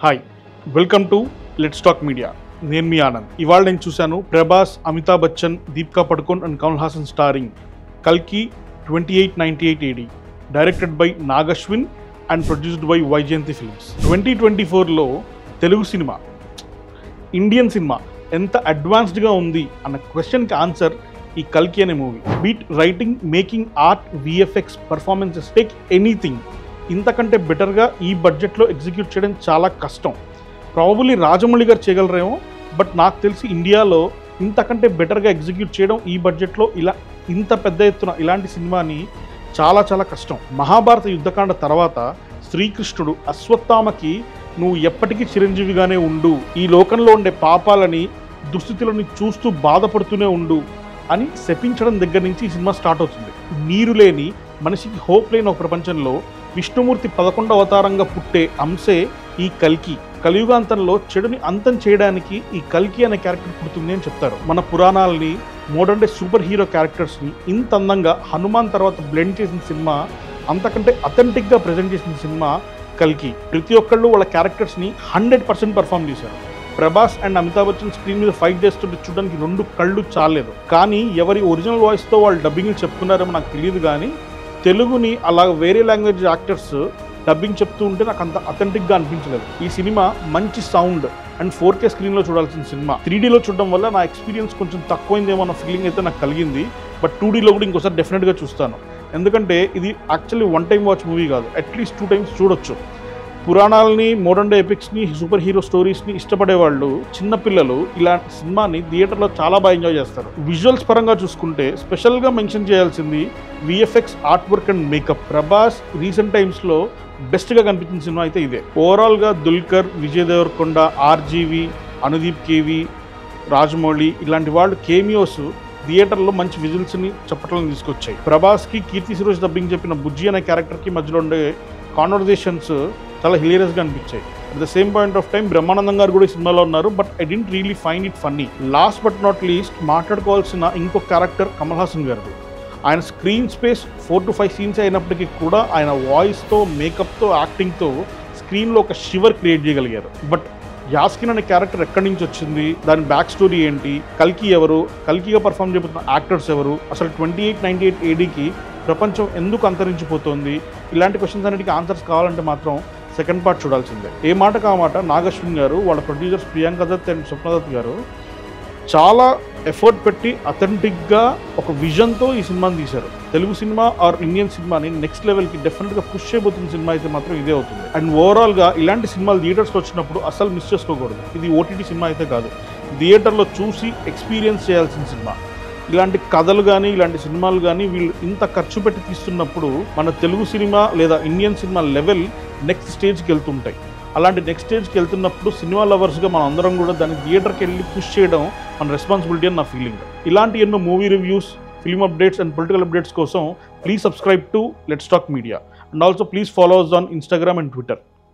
Hi, welcome to let's talk media. నేను మీ ఆనంద్. ఇవాళ నేను చూశాను ప్రభాస్, అమితాబ్ బచ్చన్, దీపికా పడుకోన్ అండ్ కమల్ హాసన్ స్టారింగ్ కల్కి 2898 AD, directed by Nag Ashwin and produced by Vyjayanthi films. 2024లో తెలుగు సినిమా, ఇండియన్ సినిమా ఎంత అడ్వాన్స్డ్గా ఉంది అన్న క్వశ్చన్కి ఆన్సర్ ఈ కల్కి అనే movie. Be it writing, making, art, VFX, performances, take anything ఇంతకంటే బెటర్గా ఈ బడ్జెట్లో ఎగ్జిక్యూట్ చేయడం చాలా కష్టం. ప్రాబబుల్లీ రాజమౌళి గారు చేయగలరేమో, బట్ నాకు తెలిసి ఇండియాలో ఇంతకంటే బెటర్గా ఎగ్జిక్యూట్ చేయడం ఈ బడ్జెట్లో ఇంత పెద్ద ఎత్తున ఇలాంటి సినిమాని చాలా చాలా కష్టం. మహాభారత యుద్ధకాండ తర్వాత శ్రీకృష్ణుడు అశ్వత్థామకి నువ్వు ఎప్పటికీ చిరంజీవిగానే ఉండు, ఈ లోకంలో ఉండే పాపాలని, దుస్థితులని చూస్తూ బాధపడుతూనే ఉండు అని శపించడం దగ్గర నుంచి ఈ సినిమా స్టార్ట్ అవుతుంది. నీరు లేని, మనిషికి హోప్ లేని ఒక ప్రపంచంలో విష్ణుమూర్తి 11వ అవతారంగా పుట్టే అంశే ఈ కల్కి. కలియుగాంతంలో చెడుని అంతం చేయడానికి ఈ కల్కి అనే క్యారెక్టర్ పుడుతుంది అని చెప్తారు. మన పురాణాలని, మోడర్న్ డే సూపర్ హీరో క్యారెక్టర్స్ని ఇంత అందంగా హనుమాన్ తర్వాత బ్లెండ్ చేసిన సినిమా, అంతకంటే అథెంటిక్గా ప్రజెంట్ చేసిన సినిమా కల్కి. ప్రతి ఒక్కళ్ళు వాళ్ళ క్యారెక్టర్స్ని 100% పర్ఫామ్ చేశారు. ప్రభాస్ అండ్ అమితాబ్ బచ్చన్ స్క్రీన్ మీద ఫైట్ చేస్తుంటే చూడడానికి 2 కళ్ళు చాలేదు. కానీ ఎవరి ఒరిజినల్ వాయిస్తో వాళ్ళు డబ్బింగ్ చెప్తున్నారేమో నాకు తెలియదు, కానీ తెలుగుని అలా వేరే లాంగ్వేజ్ యాక్టర్స్ డబ్బింగ్ చెప్తూ ఉంటే నాకు అంత అథెంటిక్గా అనిపించలేదు. ఈ సినిమా మంచి సౌండ్ అండ్ 4K స్క్రీన్లో చూడాల్సిన సినిమా. 3Dలో చూడడం వల్ల నా ఎక్స్పీరియన్స్ కొంచెం తక్కువైందేమో అన్న ఫీలింగ్ అయితే నాకు కలిగింది. బట్ 2Dలో కూడా ఇంకోసారి డెఫినెట్గా చూస్తాను, ఎందుకంటే ఇది యాక్చువల్లీ 1 టైం వాచ్ మూవీ కాదు, అట్లీస్ట్ 2 టైమ్స్ చూడొచ్చు. పురాణాలని, మోడర్న్ డే ఎపిక్స్ని, సూపర్ హీరో స్టోరీస్ని ఇష్టపడే వాళ్ళు, చిన్నపిల్లలు ఇలాంటి సినిమాని థియేటర్లో చాలా బాగా ఎంజాయ్ చేస్తారు. విజువల్స్ పరంగా చూసుకుంటే స్పెషల్గా మెన్షన్ చేయాల్సింది VFX, art work and makeup. Prabhas recent టైమ్స్లో బెస్ట్గా కనిపించిన సినిమా అయితే ఇదే. ఓవరాల్గా దుల్కర్, విజయ్ దేవరకొండ, ఆర్జీవి, అనుదీప్ కేవి, రాజమౌళి ఇలాంటి వాళ్ళు కేమియోస్ థియేటర్లో మంచి విజువల్స్ని చప్పట్లను తీసుకొచ్చాయి. ప్రభాస్కి కీర్తి సురేష్ డబ్బింగ్ చెప్పిన బుజ్జి అనే క్యారెక్టర్కి మధ్యలో ఉండే కాన్వర్జేషన్స్ చాలా హిలేరియస్గా అనిపించాయి. At the same point of time Brahmanandam గారు కూడా ఈ సినిమాలో ఉన్నారు, but I didn't really find it funny. Last but not least మాట్లాడుకోవాల్సిన ఇంకొక క్యారెక్టర్ కమల్ హాసన్ గారిది. ఆయన స్క్రీన్ స్పేస్ 4 to 5 సీన్స్ అయినప్పటికీ కూడా ఆయన వాయిస్తో, మేకప్తో, యాక్టింగ్తో స్క్రీన్లో ఒక షివర్ క్రియేట్ చేయగలిగారు. బట్ యాస్కిన్ అనే క్యారెక్టర్ ఎక్కడి నుంచి వచ్చింది, దాని బ్యాక్ స్టోరీ ఏంటి, కల్కి ఎవరు, కల్కిగా పర్ఫామ్ చేయబోతున్న యాక్టర్స్ ఎవరు, అసలు 2898 ADకి ప్రపంచం ఎందుకు అంతరించిపోతుంది, ఇలాంటి క్వశ్చన్స్ అన్నిటికీ ఆన్సర్స్ కావాలంటే మాత్రం సెకండ్ పార్ట్ చూడాల్సిందే. ఏ మాట కామాట నాగశ్విన్ గారు, వాళ్ళ ప్రొడ్యూసర్స్ ప్రియాంక దత్ అండ్ స్వప్న దత్ గారు చాలా ఎఫర్ట్ పెట్టి అథెంటిక్గా ఒక విజన్తో ఈ సినిమాని తీశారు. తెలుగు సినిమా ఆర్ ఇండియన్ సినిమాని నెక్స్ట్ లెవెల్కి డెఫినెట్గా పుష్ చేయబోతున్న సినిమా అయితే మాత్రం ఇదే అవుతుంది. అండ్ ఓవరాల్గా ఇలాంటి సినిమాలు థియేటర్స్లో వచ్చినప్పుడు అసలు మిస్ చేసుకోకూడదు. ఇది OTT సినిమా అయితే కాదు, థియేటర్లో చూసి ఎక్స్పీరియన్స్ చేయాల్సిన సినిమా. ఇలాంటి కథలు కానీ, ఇలాంటి సినిమాలు కానీ వీళ్ళు ఇంత ఖర్చు పెట్టి తీస్తున్నప్పుడు మన తెలుగు సినిమా లేదా ఇండియన్ సినిమా లెవెల్ నెక్స్ట్ స్టేజ్కి వెళ్తుంటాయి. అలాంటి నెక్స్ట్ స్టేజ్కి వెళ్తున్నప్పుడు సినిమా లవర్స్గా మనం అందరం కూడా దాన్ని థియేటర్కి వెళ్ళి పుష్ చేయడం మన రెస్పాన్సిబిలిటీ అని నా ఫీలింగ్. ఇలాంటి ఎన్నో movie reviews, film updates and political updates కోసం please subscribe to let's talk media, and also please follow us on Instagram and Twitter.